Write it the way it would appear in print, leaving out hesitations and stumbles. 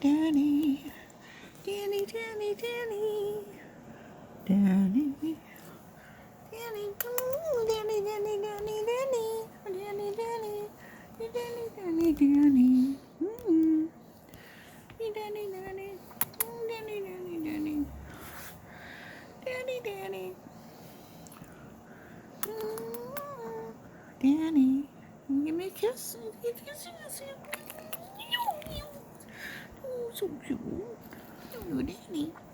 Danny, Danny, Danny, Danny, Danny, Danny, ooh, Danny, Danny, Danny, Danny, Danny, Danny, Danny, Danny, Danny, Danny, Danny, Danny, Danny, Danny, Danny, Danny, Danny, give me a kiss, kiss, oh, so cute, oh, Danny.